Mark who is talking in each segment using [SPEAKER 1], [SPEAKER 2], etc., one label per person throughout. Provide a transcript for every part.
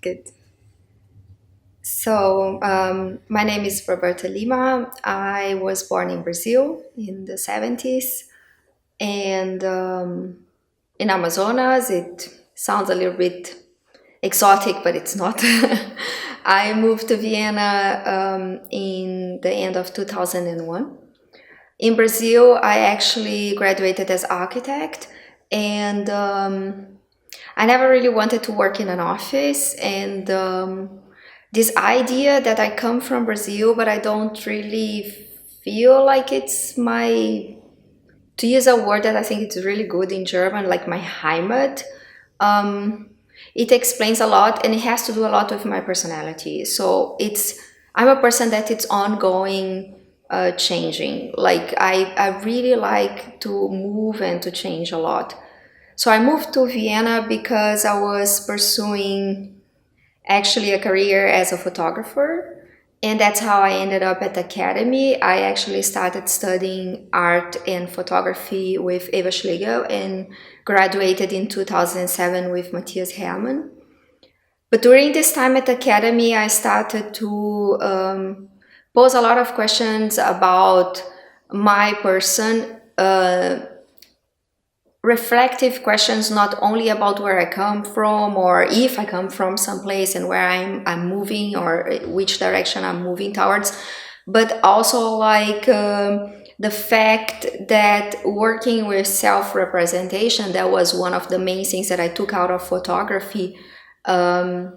[SPEAKER 1] Good. So, my name is Roberta Lima. I was born in Brazil in the 70s, and in Amazonas. It sounds a little bit exotic, but it's not. I moved to Vienna in the end of 2001. In Brazil, I actually graduated as architect, and I never really wanted to work in an office. And this idea that I come from Brazil, but I don't really feel like it's my, to use a word that I think it's really good in German, like my Heimat. Um, it explains a lot, and it has to do a lot with my personality. So I'm a person that it's ongoing, changing. Like I really like to move and to change a lot. So I moved to Vienna because I was pursuing actually a career as a photographer. And that's how I ended up at the academy. I actually started studying art and photography with Eva Schlegel and graduated in 2007 with Matthias Hermann. But during this time at the academy, I started to pose a lot of questions about my person, reflective questions, not only about where I come from or if I come from someplace and where I'm moving or which direction I'm moving towards, but also like the fact that working with self-representation, that was one of the main things that I took out of photography, had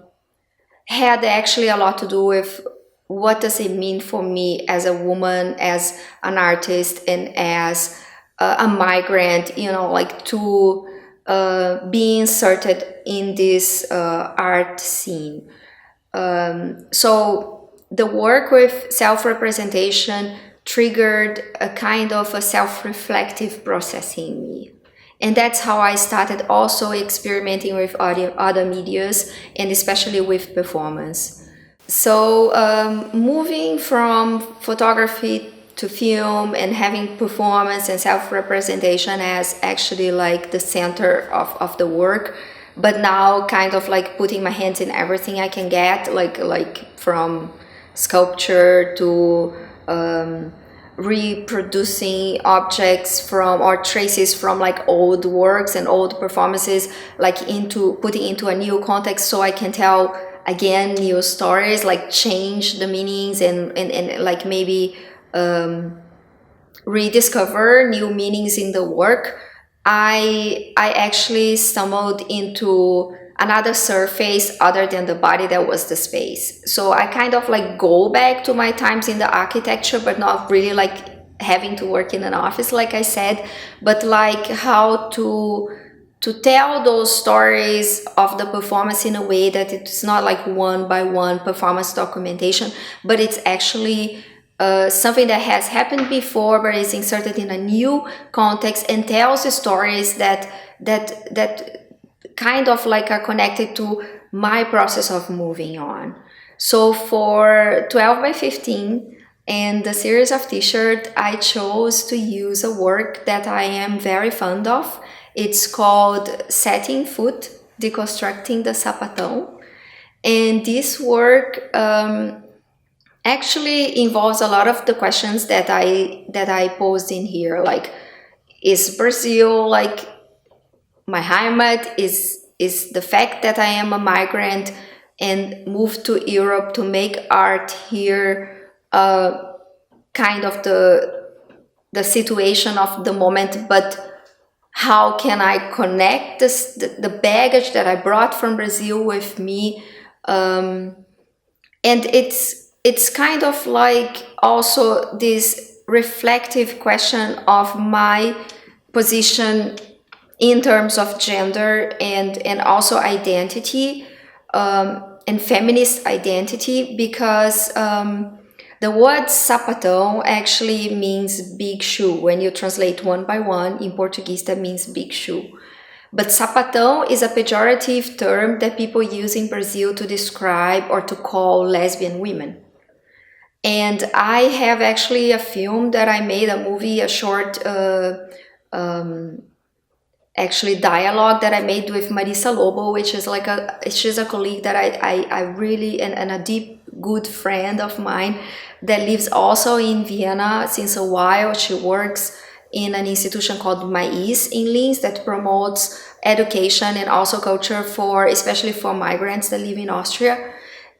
[SPEAKER 1] actually a lot to do with what does it mean for me as a woman, as an artist, and as a migrant, like to be inserted in this art scene. So the work with self-representation triggered a kind of a self-reflective process in me. And that's how I started also experimenting with other medias, and especially with performance. So moving from photography to film and having performance and self-representation as actually like the center of the work, but now kind of like putting my hands in everything I can get, like from sculpture to reproducing objects from or traces from like old works and old performances, like into putting into a new context so I can tell again new stories, like change the meanings and like maybe rediscover new meanings in the work. I actually stumbled into another surface other than the body, that was the space. So I kind of like go back to my times in the architecture, but not really like having to work in an office, like I said, but like how to tell those stories of the performance in a way that it's not like one by one performance documentation, but it's actually something that has happened before but is inserted in a new context and tells the stories that kind of like are connected to my process of moving on. So for 12 by 15 and the series of t-shirt, I chose to use a work that I am very fond of. It's called Setting Foot, Deconstructing the Sapatão. And this work actually involves a lot of the questions that I posed in here. Like, is Brazil like my Heimat? Is the fact that I am a migrant and moved to Europe to make art here kind of the situation of the moment, but how can I connect the baggage that I brought from Brazil with me? And it's kind of like also this reflective question of my position in terms of gender and also identity, and feminist identity, because the word sapatão actually means big shoe. When you translate one by one in Portuguese, that means big shoe. But sapatão is a pejorative term that people use in Brazil to describe or to call lesbian women. And I have actually a film that I made, a movie, a short actually dialogue that I made with Marisa Lobo, which is like she's a colleague that I really, and a deep good friend of mine that lives also in Vienna since a while. She works in an institution called Mais in Linz that promotes education and also culture for, especially for migrants that live in Austria.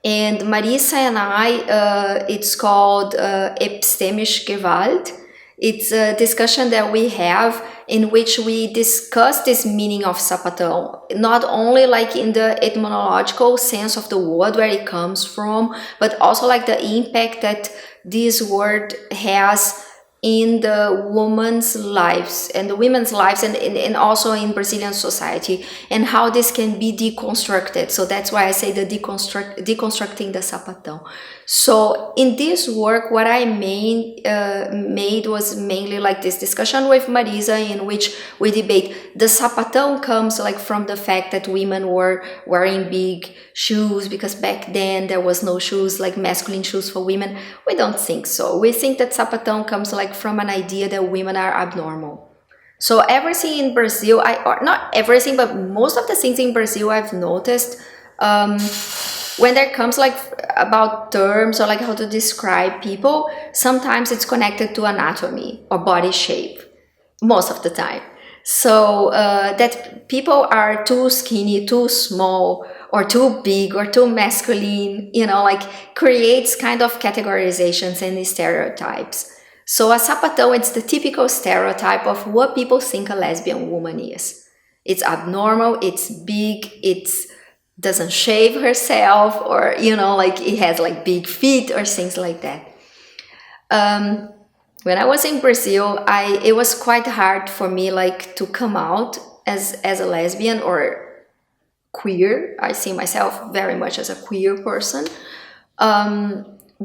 [SPEAKER 1] And Marisa and I, it's called Epistemisch Gewalt. It's a discussion that we have in which we discuss this meaning of sapatão, not only like in the etymological sense of the word where it comes from, but also like the impact that this word has in the women's lives and the women's lives, and also in Brazilian society, and how this can be deconstructed. So that's why I say the deconstructing the sapatão. So in this work, what I made was mainly like this discussion with Marisa, in which we debate the sapatão comes like from the fact that women were wearing big shoes, because back then there was no shoes, like masculine shoes for women. We don't think so. We think that sapatão comes like from an idea that women are abnormal. So everything in Brazil, or not everything, but most of the things in Brazil I've noticed, when there comes like about terms or like how to describe people, sometimes it's connected to anatomy or body shape, most of the time. So that people are too skinny, too small, or too big, or too masculine, like creates kind of categorizations and stereotypes. So a sapatão, it's the typical stereotype of what people think a lesbian woman is. It's abnormal, it's big, it's doesn't shave herself, or like it has like big feet or things like that. When I was in Brazil, it was quite hard for me like to come out as a lesbian or queer. I see myself very much as a queer person,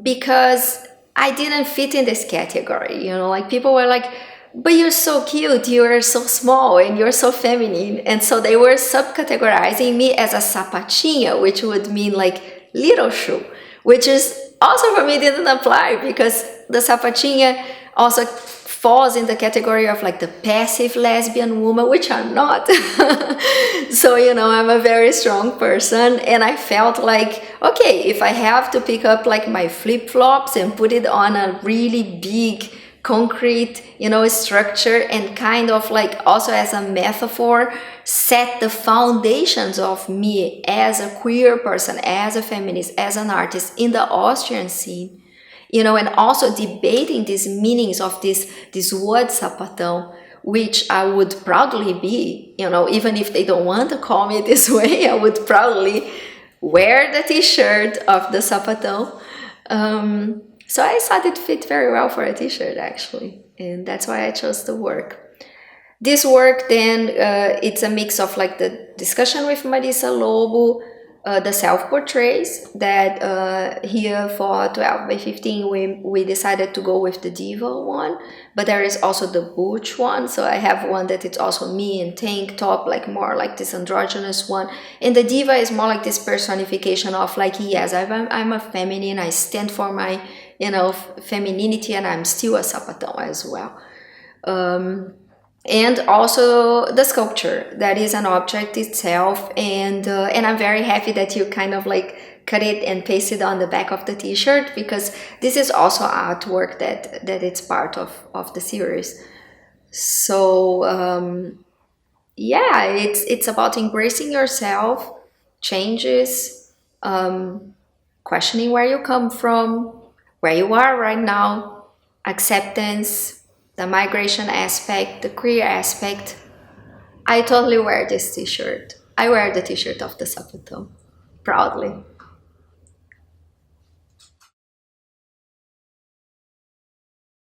[SPEAKER 1] because I didn't fit in this category. Like people were like, but you're so cute, you're so small, and you're so feminine. And so they were subcategorizing me as a sapatinha, which would mean like little shoe, which is also for me didn't apply, because the sapatinha also falls in the category of like the passive lesbian woman, which I'm not. So, I'm a very strong person, and I felt like, okay, if I have to pick up like my flip-flops and put it on a really big concrete, structure, and kind of like also as a metaphor, set the foundations of me as a queer person, as a feminist, as an artist in the Austrian scene, and also debating these meanings of this word sapatão, which I would proudly be, even if they don't want to call me this way, I would proudly wear the t-shirt of the sapatão. So I thought it fit very well for a t-shirt, actually, and that's why I chose the work. This work then, it's a mix of like the discussion with Marisa Lobo, the self-portraits that here for 12 by 15 we decided to go with the diva one, but there is also the butch one. So I have one that it's also me in tank top, like more like this androgynous one, and the diva is more like this personification of like, yes, I'm a feminine, I stand for my femininity, and I'm still a sapatão as well. And also the sculpture, that is an object itself, and I'm very happy that you kind of like cut it and paste it on the back of the t-shirt, because this is also artwork that it's part of the series. So yeah, it's about embracing yourself, changes, questioning where you come from, where you are right now, acceptance, the migration aspect, the queer aspect. I totally wear this t-shirt. I wear the t-shirt of the sapatão, proudly.